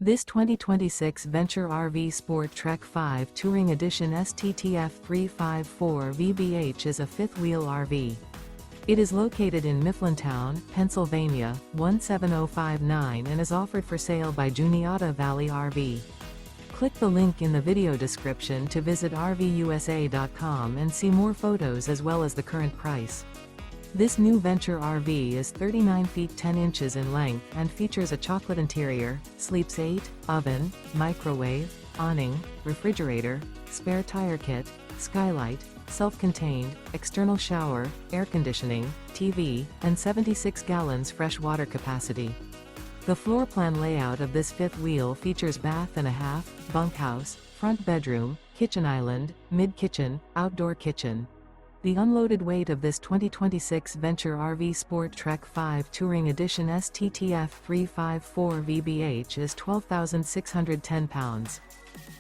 This 2026 Venture RV SportTrek 5 Touring Edition STTF354VBH is a fifth-wheel RV. It is located in Mifflintown, Pennsylvania, 17059 and is offered for sale by Juniata Valley RV. Click the link in the video description to visit RVUSA.com and see more photos as well as the current price. This new Venture RV is 39 feet 10 inches in length and features a chocolate interior, sleeps 8, oven, microwave, awning, refrigerator, spare tire kit, skylight, self-contained, external shower, air conditioning, TV, and 76 gallons fresh water capacity. The floor plan layout of this fifth wheel features bath and a half, bunkhouse, front bedroom, kitchen island, mid-kitchen, outdoor kitchen. The unloaded weight of this 2026 Venture RV SportTrek 5 Touring Edition STTF354VBH is 12,610 pounds.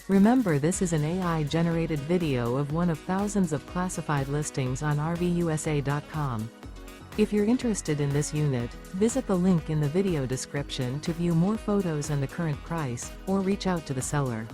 Remember, this is an AI-generated video of one of thousands of classified listings on RVUSA.com. If you're interested in this unit, visit the link in the video description to view more photos and the current price, or reach out to the seller.